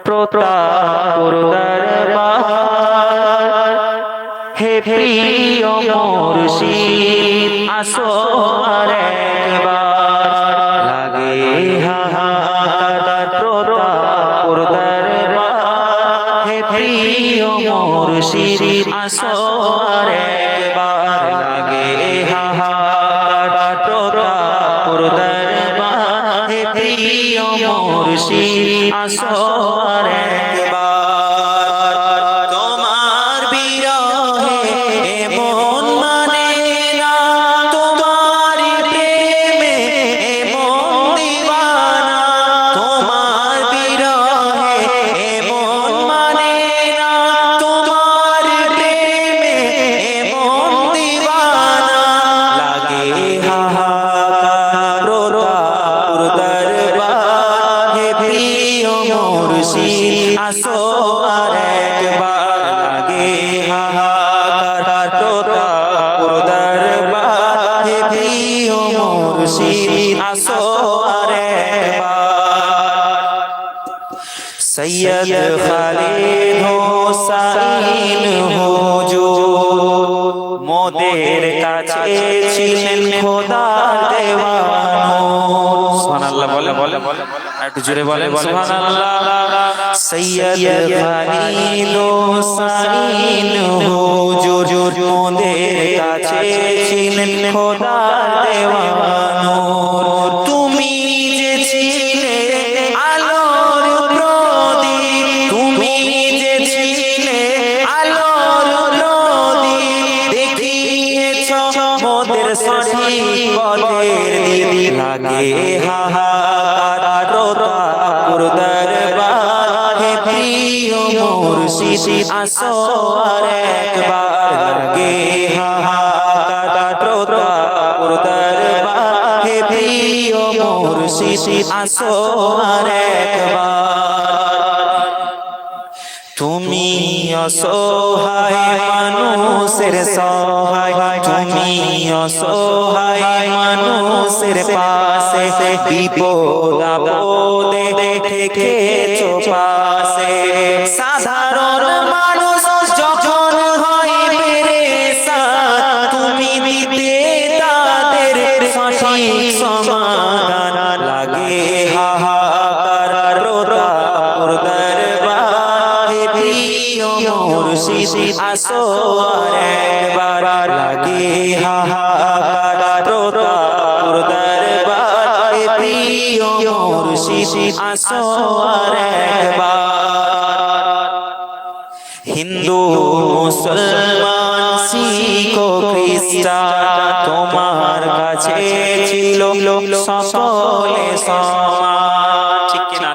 প্রতাপ দরবার হে প্রিয় মুর্শিদ আসো আর একবার লাগে হাহাকার প্রতাপ দরবার হে প্রিয় মুর্শিদ আসো আর একবার লাগে হাহাকার প্রতাপ দরবার হে প্রিয় মুর্শিদ আসো আর একবার তোমার বিরহে এমন মানে না তোমার প্রেমে এমন দিওয়ানা তোমার বিরহে এমন মানে না তোমার প্রেমে এমন দিওয়ানা লাগে হাহাকার প্রতাপ দরবার হে প্রিয় মুর্শিদ আসো আর একবার লাগে হাহাকার প্রতাপ দরবার হে প্রিয় মুর্শিদ আসো আর একবার সৈয়দ খালিদ হোসাইন হুজুর মোদের কাছে ছিলেন খোদার দেওয়ানো সুবহানাল্লাহ বলে একটু জোরে বলে সুবহানাল্লাহ সৈয়দ খালিদ হোসাইন হুজুর মোদের কাছে ছিলেন খোদার দেওয়ানো তুমি যে ছিলে আলোর প্রদীপ তুমি যে ছিলে আলোর প্রদীপ দেখিয়েছ মোদের সঠিক পথের দিক লাগে হাহাকার প্রতাপ দরবার হে প্রিয় মুর্শিদ আসো আর একবার লাগে হাহাকার প্রতাপ দরবার হে প্রিয় মুর্শিদ আসো আর একবার তুমি অসহায় মানুষের সহায় তুমি অসহায় মানুষের পাশে বিপদ আপদে থেকেছো পাশে সাধারণ মানুষ যখন হয় পেরেশান তুমি দিতে তাদের সঠিক সমাধান লাগে হাহাকার প্রতাপ দরবার হে প্রিয় মুর্শিদ আসো আর একবার লাগে হাহাকার প্রতাপ দরবার হে প্রিয় মুর্শিদ আসো আর একবার হিন্দু মুসলমান শিখ খ্রিস্টান তোমার কাছে ছিল সকলে সমান ঠিক কিনা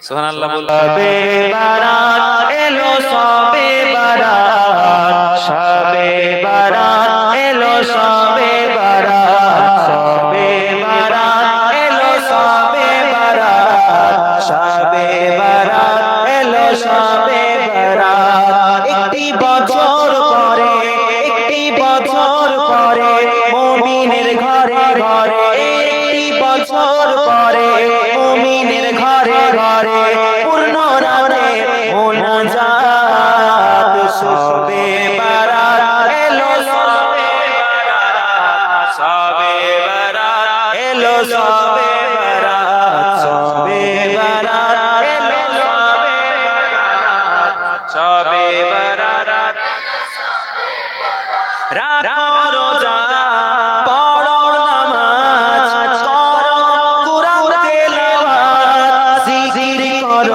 সুবহানাল্লাহ সবে বারাত এলো সবে বারাত সবে বারাত এলো সবে বারাত সবে বারাত এলো সবে বারাত সবে বারাত এলো সবে বারাত একটি বছর পরে মুমিনের ঘরে ঘরে একটি বছর পরে মুমিনের ঘরে ঘরে পূর্ণ রাতে মুনাজাত সবে বারাত এলো সবে বারাত সবে বারাত এলো সবে বারাত সবে বারাত এলো সবে বারাত সবে বারাত রাখো রোজা পড়ো নামাজ করো কুরআন তেলাওয়াত জিকির করো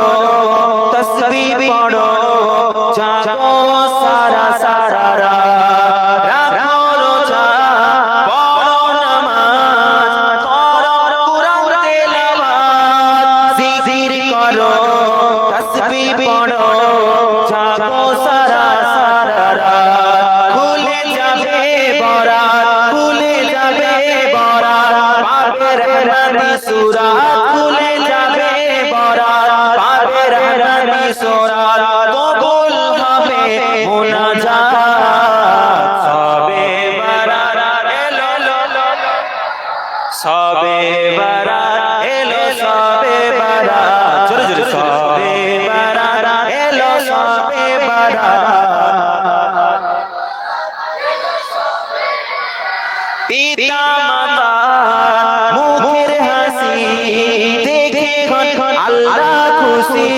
হন আল্লাহ খুশি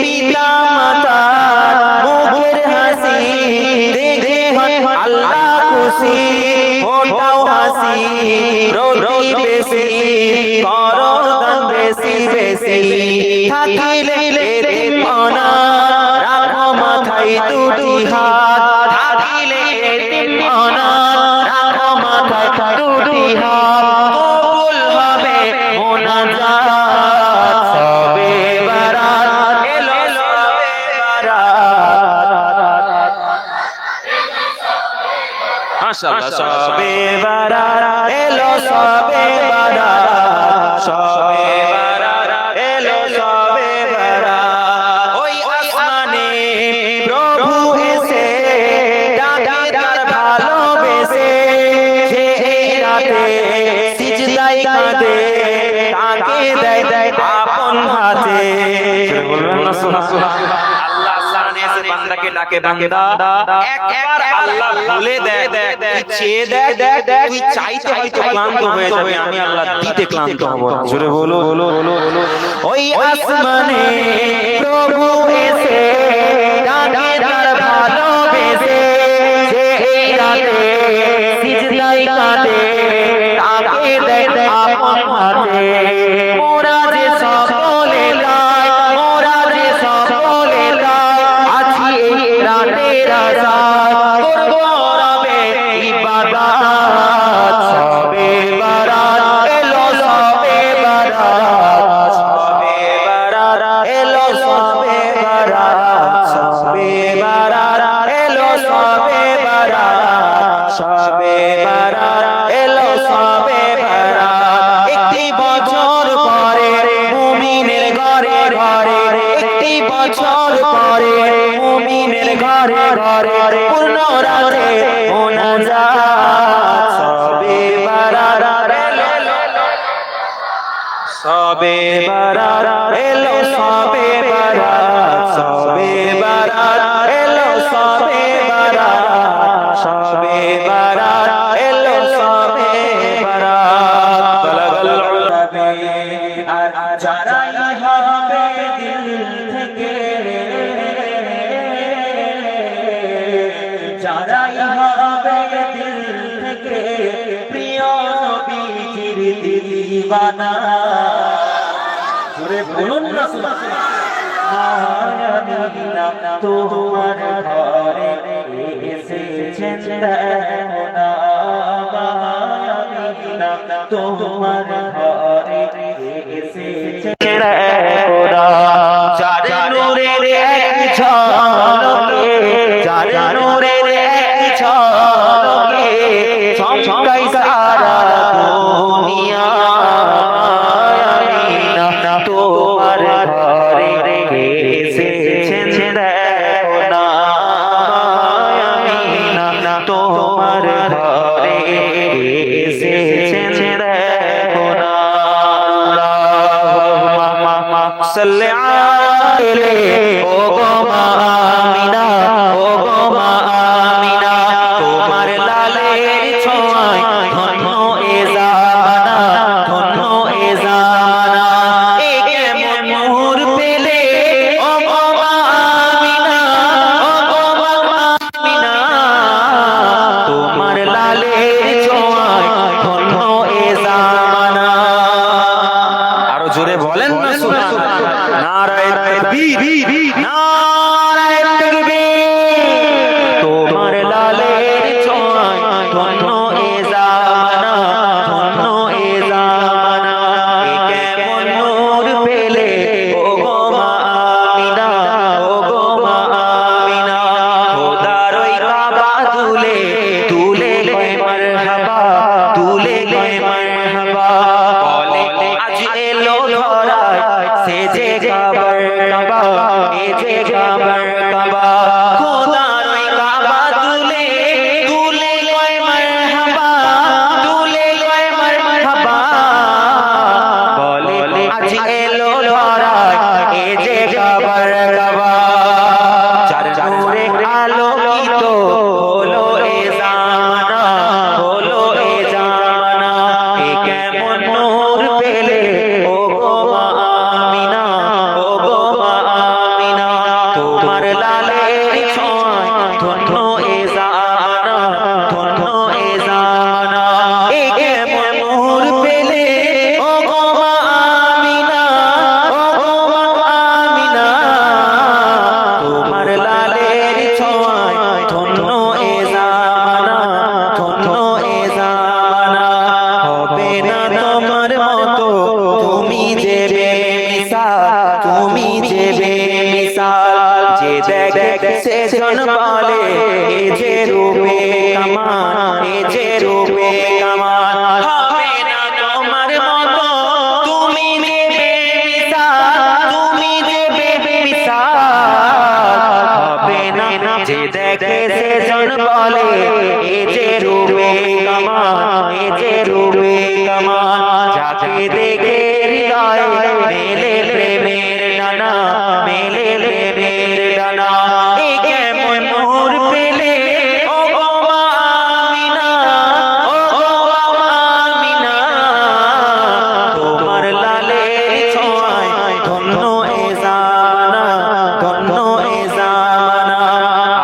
পিতা মাতার মুখের হাসি দেখে হন আল্লাহ খুশি ফোটাও হাসি রোটি বেশি করো দান বেশি বেশি থাকিলে এতিমখানা রাখো মাথায় দুটি হাত থাকিলে এতিমখানা রাখো মাথায় দুটি হাত কবুল হবে মোনাজাত সবে বারাত এলো সবে বারাত মাশাআল্লাহ সবে বারাত এলো সবে বারাত সবে বারাত এলো সবে বারাত ওই আসমানে প্রভু এসে ডাকে তার ভালোবেসে সেই রাতে সিজদায় কাঁদে তাকে দেয় আপন হাতে বলবেন না সুবহানাল্লাহ আল্লাহ সামনে এসে বান্দাকে ডাকে বান্দা একবার আল্লাহ বলে দেয় চেয়ে দেয় তুই চাইতে হয়তো ক্লান্ত হয়ে যাবে আমি আল্লাহ দিতে ক্লান্ত হব না জোরে বলো ওই আসমানে প্রভু এসে ডাকে তার ভালোবেসে সেই রাতে সিজদায় কাঁদে তাকে দেয় আপন হাতে মোরা যে সকলে লাই মোরা যে সকলে লাই আছি এই রাতের আশায় করব রবে ইবাদত সবে বারাত এলো সবে বারাত সবে বারাত এলো সবে বারাত সবে বারাত এলো সবে বারাত সবে বারাত এলো সবে বারাত একটি বছর পরে মুমিনের ঘরে ঘরে একটি বছর পরে মুমিনের ঘরে ঘরে পূর্ণ রাতে মোনাজাত সবে বারাত সবে বারাত এলো সবে বারাত সবে বারাত এলো সবে বারাত সবে বারাত এলো সবে বারাত বলগল উলাবে আর যারাই হবে দিল থেকে যারাই হবে দিল থেকে প্রিয় নবীজির দিওয়ানা জোরে বলুন না সুবহানাল্লাহ তোমার ঘরে এসেছেন দেওনা তোমার ঘরে এসেছেন দেওনা যার নূরের এক ঝলকে যার নূরের এক ঝলকে চমকাই সারা দুনিয়া তোমার ঘরে এসেছেন দেওনা তোমার ঘরে এসেছেন দেওনা সাল্লি আলাইহি ও গো মা আমিনা ও গো মা আমিনা তোমার লালের ছোঁয়ায় ধন্য এ জামানা ধন্য এ জামানা এ কেমন নূর পেলে ও গো মা আমিনা ও গো মা আমিনা তোমার লালের ছোঁয়ায় ধন্য এ জামানা আরো জোরে বলেন না সুবহানাল্লাহ নারায়ে তাকবীর নারায়ে তাকবীর তোমার লালের ছোঁয়ায় ধন্য এ জামানা ধন্য এ জামানা এ কেমন নূর পেলে ও গো মা আমিনা ও গো মা আমিনা খোদার ওই কাবা তুলে তুলে গে মারহাবা তুলে গে মারহাবা বলে আজ এলো ধরায় সেজে কাবার কাবা এজে কাবার কাবা খোদার ওই কাবা তুলে তুলে গে মারহাবা তুলে গে মারহাবা বলে আজ এলো ধরায় এজে কাবার কাবা চার নূরে আলোকিত হলো এ জামানা হলো এ জামানা এ কেমন নূর পেলে ও গো মা দেখে সেজন বলে এ যে রূপে কামাল, এ যে রূপে কামাল। হবে না তোমার মতো তুমি দেবে মিসাল, তুমি দেবে মিসাল। হবে না যে দেখে সেজন বলে এ যে রূপে কামাল, এ যে রূপে কামাল। যাকে দেখে হৃদয়ে মেলে প্রেমের ডানা, মেলে প্রেমের ডানা। এ কেমন নূর পেলে ও গো মা আমিনা, ও গো মা আমিনা। তোমার লালের ছোঁয়ায় ধন্য এ জামানা, ধন্য এ জামানা।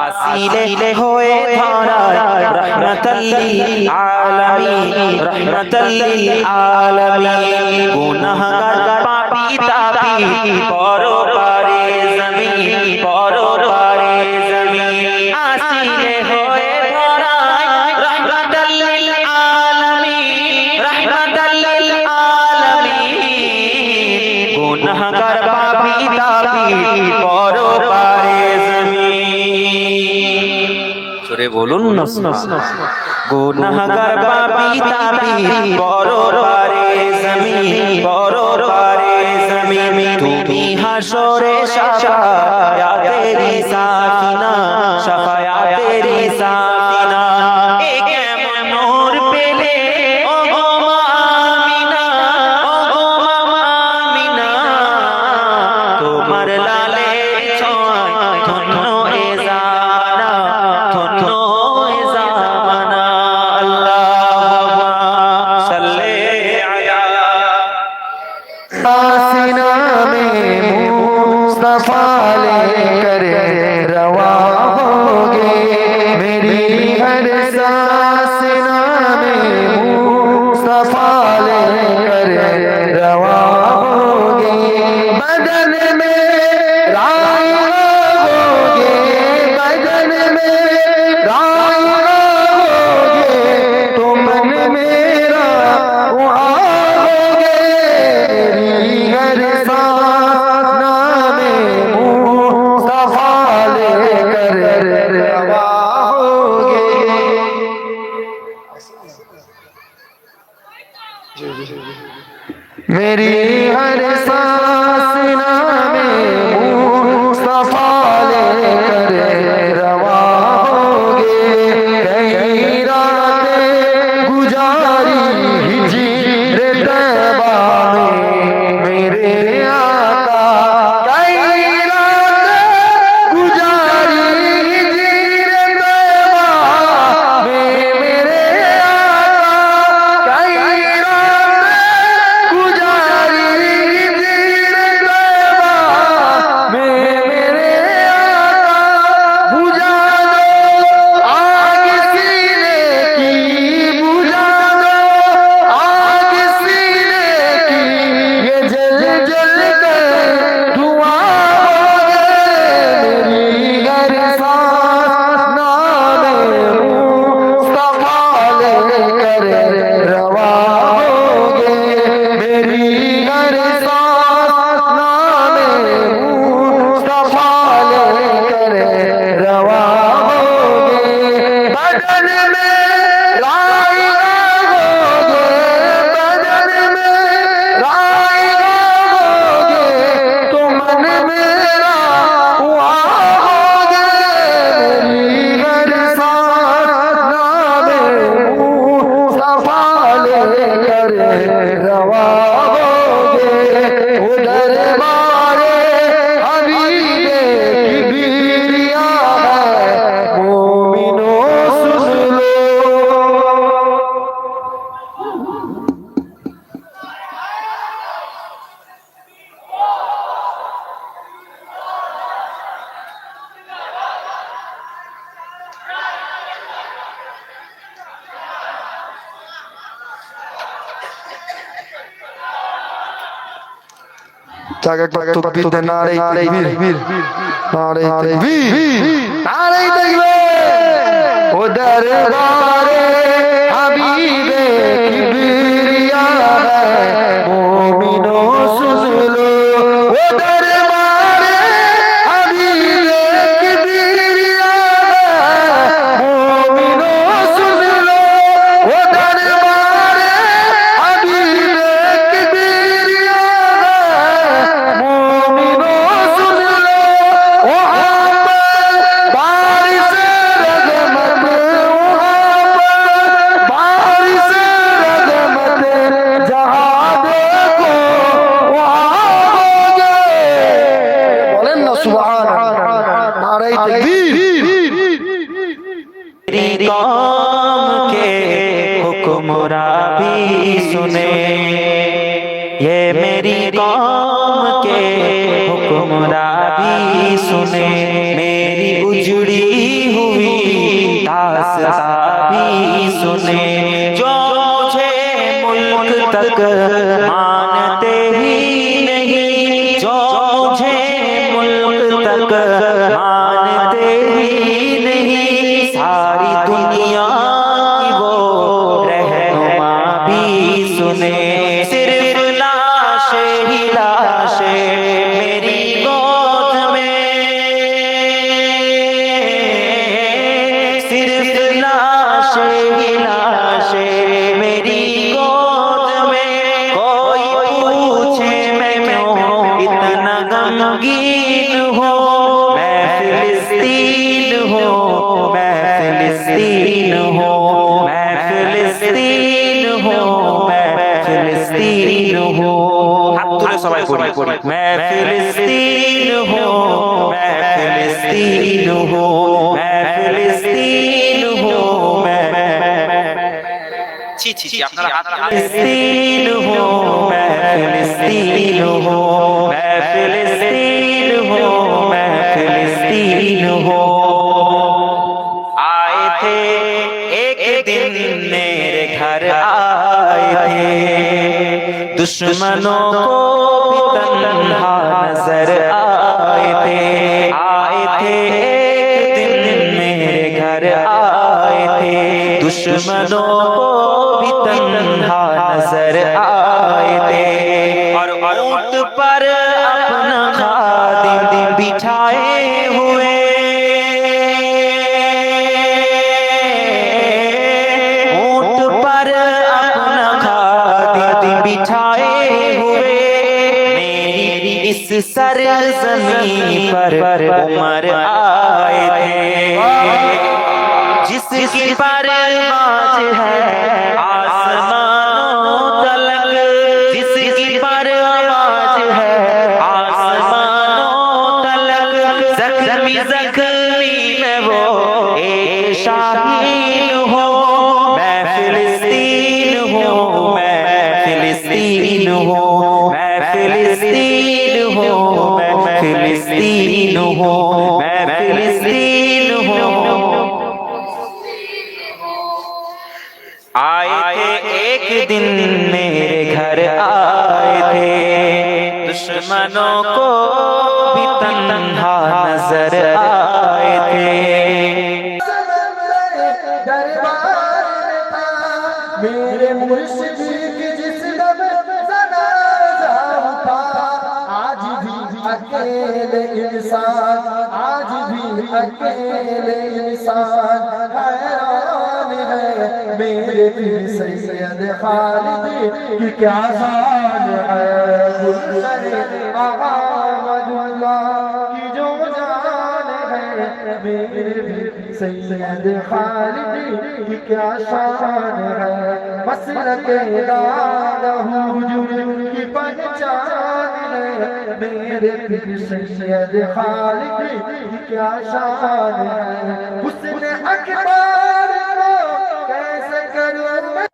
আসিলে হয়ে ধরায় রহমাতাল লিল আলামিন, রহমাতাল লিল আলামিন। গুনাহগার পাপী তাপী পরপারে জমিন, পরপারে জমিন। আসিলে হয়ে ধরায় রহমাতাল লিল আলামিন, রহমাতাল লিল আলামিন। গুনাহগার পাপী তাপী পরপারে জমিন। জোরে বলুন না। গুনাহগার পাপী তাপী পরপারে জমিন, পরপারে জমিন। তুমি হাশরে শাফায়াতেরি সাফিনা, শাফায়াতেরি সাফিনা। এ কেমন নূর পেলে ও গো মা আমিনা, ও গো মা আমিনা। তোমার লালের ছোঁয়ায় ধন্য এ জামানা, ধন্য এ জামানা। আল্লাহুম্মা সাল্লি আলা सीना में मुस्तफा लेकर रवा होगे, मेरी हर सांस सीना में मुस्तफा लेकर रवा होगे। बदन में राया होगे, बदन में राया होगे, तो मन मेरा वहाँ होगे। मेरी हर सांस नामे मुस्तफा लेकर रवा होगे। मेरी हर सांस नामे मुस्तफा लेकर रवा होगे। कई रातें गुजारी हिजरे तैबा में मेरे आका, कई रातें गुजारी हिजरे तैबा में मेरे आका, कई रातें गुजारी हिजरे तैबा में मेरे आका। बुझा दो आग सीने की, बुझा दो आग सीने की, ये जल जल कर धुआं होगे। मेरी हर सांस नामे मुस्तफा लेकर रवा होगे। मेरी हर सांस नामे मुस्तफा लेकर रवा होगे। बदन में राया होगे, बदन में राया होगे, तो मन मेरा वहाँ होगे। मेरी हर सांस नामे मुस्तफा लेकर रवा होगे। उधर मारे हबीबे किबरिया है, मोमिनो सुन लो। जाके तकबीर दे, नारे तकबीर, नारे तकबीर, नारे तकबीर। ओ दरबारे हबीबे किबरिया है, मोमिनो सुन लो। ओ दरबारे हबीबे कौम के हुक्मरां भी सुने, ये मेरी कौम के हुक्मरां भी सुने, मेरी उजड़ी हुई दास्तां भी सुने, जो मुझे मुल्क तक मानते ही नहीं, जो मुझे मुल्क तक मानते ही नहीं, सारी दुनिया की वो रहनुमा भी सुने, सिर्फ लाशे ही लाशे मेरी गोद में, सिर्फ लाशे ही लाशे मेरी गोद में, कोई पूछे मैं क्यों इतना गमगीन हूँ, मैं फिलिस्तीन हूँ, मैं फिलिस्तीन हूँ, मैं फिलिस्तीन हूँ, मैं फिलिस्तीन हूँ, हाथ तुले सबाई पढ़ी, मैं फिलिस्तीन हूँ, मैं फिलिस्तीन हूँ, मैं फिलिस्तीन हूँ, मैं ছি ছি ছি আপনারা फिलिस्तीन हूँ, मैं फिलिस्तीन हूँ, मैं फिलिस्तीन हूँ, मैं फिलिस्तीन हूँ। आए थे एक दिन मेरे घर आए थे, दुश्मनों को भी तन्हा नजर आए थे एक दिन मेरे घर आए थे, दुश्मनों को भी तन्हा नजर आए थे, और ऊंट पर अपना खादिम बिठाए हुए, ऊंट पर अपना खादिम बिठाए हुए, मेरी इस सरज़मीं पर उमर आए थे, जिसकी परवाज़ है आसमानों तलक, जिसकी परवाज़ है आसमानों तलक, ज़ख्मी ज़ख्मी में वो एक शाहीन हो, मैं फिलिस्तीन हूँ, मैं फिलिस्तीन हूँ, मैं फिलिस्तीन हूँ, मैं फिलिस्तीन हूँ, मैं फिलिस्तीन हूँ। आए थे एक दिन मेरे घर आए थे, दुश्मनों को भी तन्हा नजर आए थे, मेरे मुर्शिद की जिस दम जनाजा था, आज भी अकेले इंसान, आज भी अकेले इंसान हैरान है, मेरे पीर सैयद खालिद की क्या शान है, गुलशन आगा अहमदुल्लाह की जो जान है, मेरे पीर सैयद खालिद की क्या शान है, मसलक दादा हुजूर की पहचान है, मेरे पीर सैयद खालिद की क्या शान है, उसने अकबर को कैसे करूं मैं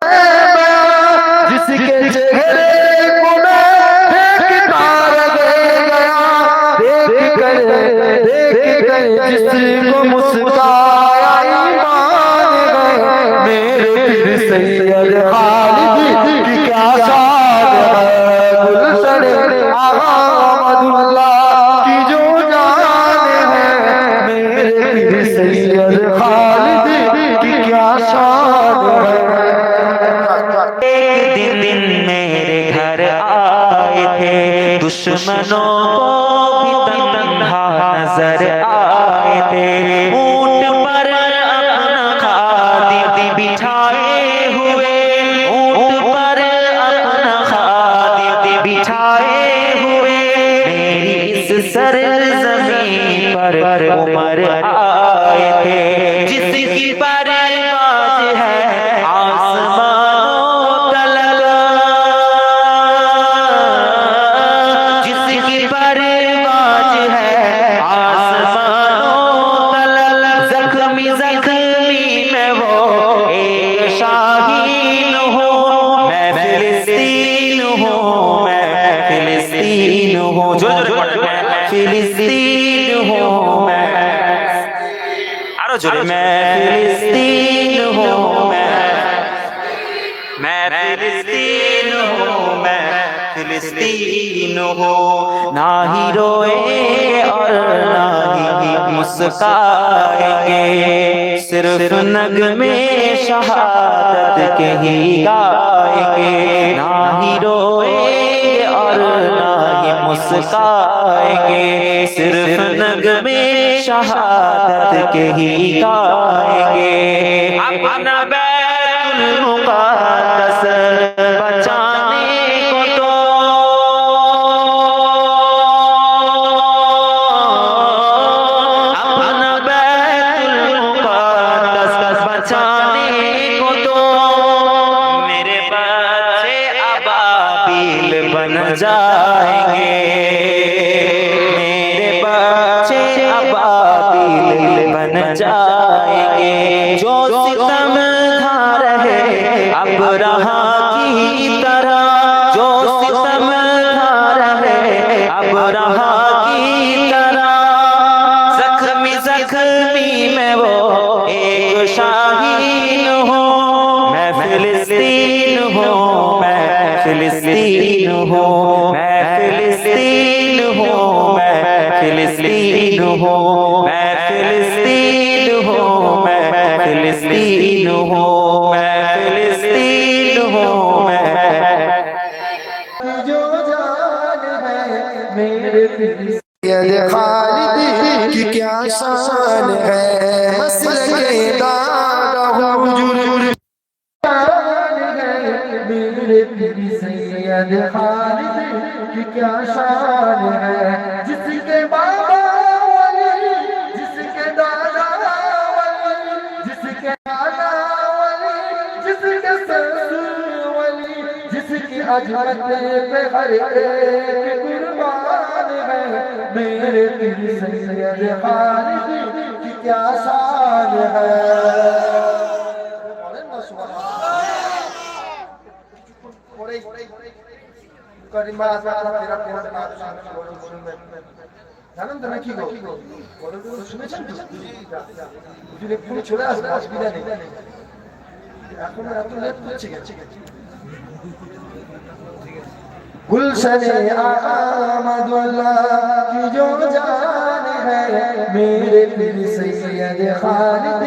बयां, जिसके चेहरे को मैं देखता रह गया, देख कर जिसको मुस्काया ईमान है, मेरे पीर सैयद खालिद की क्या शान है, गुलशन आगा अहमदुल्लाह की जो जान है, मेरे पीर सैयद खालिद की क्या शान है। एक दिन मेरे घर आए थे, दुश्मनों को भी तन्हा नजर आए थे, ऊंट पर अपना खादिम बिठाए हुए, ऊंट पर अपना खादिम बिठाए हुए, मेरी इस सरज़मीं पर उमर आए थे, जिसकी परवाज़ है आसमानों तलक, जिसकी परवाज़ है आसमानों तलक, ज़ख्मी ज़ख्मी में वो फिलिस्तीन हूँ मैं, आरो जोरे मैं फिलिस्तीन हूँ मैं फिलिस्तीन हूँ मैं फिलिस्तीन हूँ। ना ही रोए और ना ही मुस्काएंगे, सिर्फ नगमे शहादत के ही गाएंगे। ना ही रोए और ना ही मुस्काएंगे, सिर्फ नगमे शहादत के ही गाएंगे। अपना बैतुल मुक़द्दस बचाने को तो अपना बैतुल मुक़द्दस बचाने को तो मेरे बच्चे अबाबिल बन जाएंगे, मेरे बच्चे अबाबिल बन जाएंगे। जो सितम खा रहे अब रहा की तरह, जो सितम खा रहे अब रहा की तरह, जख्मी जख्मी में वो एक शाहीन हूँ। मैं फिलिस्तीन हूँ मैं फिलिस्तीन हूँ मैं फिलिस्तीन हूँ मैं फिलिस्तीन हूँ मैं फिलिस्तीन हूँ मैं फिलिस्तीन हूँ मैं फिलिस्तीन हूँ मैं। जो जान है मेरे फिलिस्तीन खालिद की क्या शान है, मसलके दादा हुजूर शान है मेरे फिलिस्तीन खालिद की क्या शान है। जिसके बाबा वली, जिसके दादा वली, जिसके नाना वली, जिसके ससुर वली, जिसकी अजमत पे हर एक कुर्बान है मेरे फिलिस्तीन खालिद की क्या शान है। জানেন তো নাকি গো শুনেছেন তো যদি একটু চলে আসবে অসুবিধা নেই, এখন এত লেট করছে গেছে। गुलशने आमदुल्लाह की जो जान है मेरे फिलिस्तीन खालिद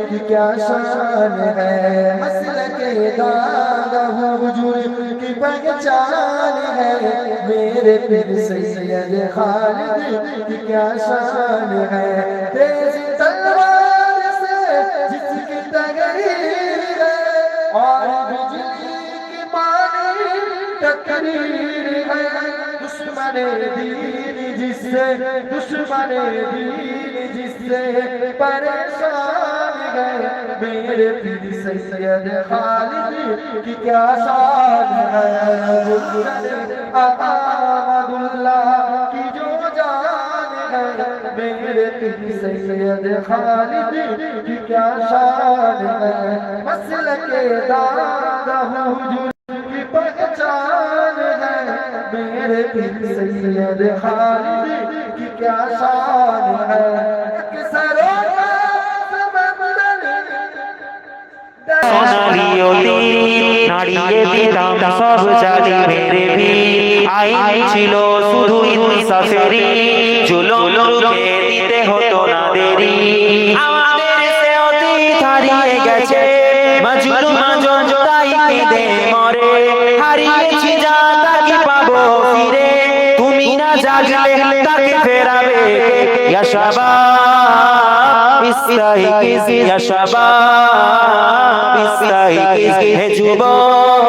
की क्या शान है, मसलके दादा हुजूर की पहचान है मेरे फिलिस्तीन खालिद की क्या शान है। तेज तलवार से जिसकी तकरीर है और बिजली की मानी तकरीर है, दुश्मने दीन जिससे दुश्मने दीन जिससे परेशान है मेरे फिलिस्तीन खालिद की क्या शान है। अहमदुल्लाह की जो जान है मेरे फिलिस्तीन खालिद की क्या शान है, मसलके दादा हुजूर की पहचान है मेरे फिलिस्तीन खालिद की क्या शान है। নাড়িয়ে দিতাম সব জাতি মেরে ভি আইন ছিল শুধু ইনসাফেরি, জুলুম রুখে দিতে হতো না দেরি। আমাদের সে অতীত হারিয়ে গেছে, মজলুম জনতাই কেঁদে মরে, হারিয়েছি যা তাকে পাবো ফিরে, তুমি না জাগলে তাকে ফেরাবে ইয়া শাবাব ইস্তাইকিজ ইয়া শাবাব ইস্তাইকিজ। হে যুবক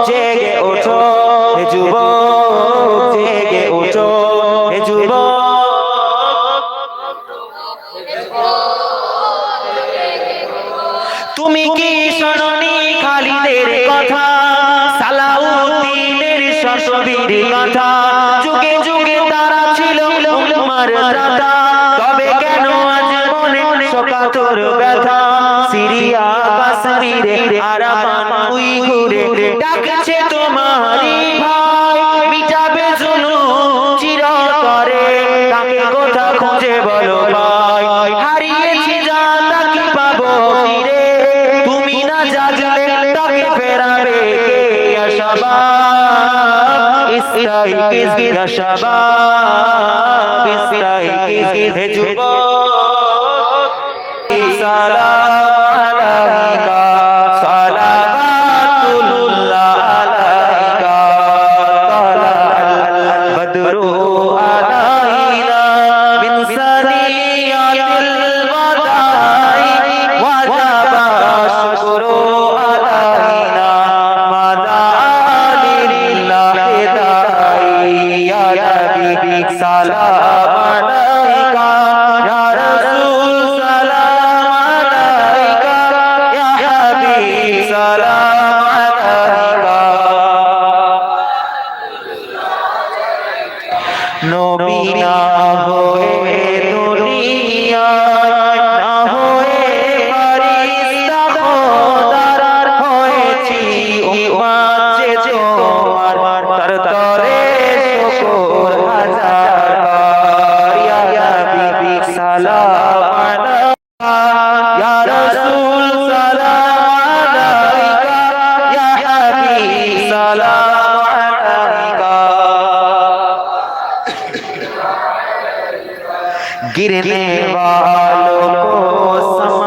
জেগে ওঠো, হে যুবক জেগে ওঠো, হে যুবক। তুমি কি শোনোনি খালিদের কথা, সালাউদ্দিনের শশবীর কথা, যুগে যুগে তারা ছিল উম্মার দাতা, তবে কেন আজ মনে শোকাতুর ব্যথা, সিরিয়া কাশ্মীরে আরাকান উইঘুরে ডাকছে তোমারই ভাই, মিটাবে জুলুম চিরতরে। इस्ताइक़िज़ या शबाब इस्ताइक़िज़ हे जुबान सलाम अलैका सलावतुल्लाह अलैका तलअल बद्रु अलैना मिन सनियातिल वदाई वजबा शुक्रु अलैना मदा लिल्लाहि दाई या नबी सलाम अलैका या रसूल सलाम अलैका या हबीब सलाम अलैका नबी ना होए দুনিয়ায় না হয়ে ফেরেশতা খোদার হয়েছি উম্মত যে তোমার তার তরে শুকর হাজার বার ইয়া নবী সালাম আলাইকা ইয়া রাসূল সালাম আলাইকা ইয়া হাবিব সালাম আলাইকা गिरने वालों को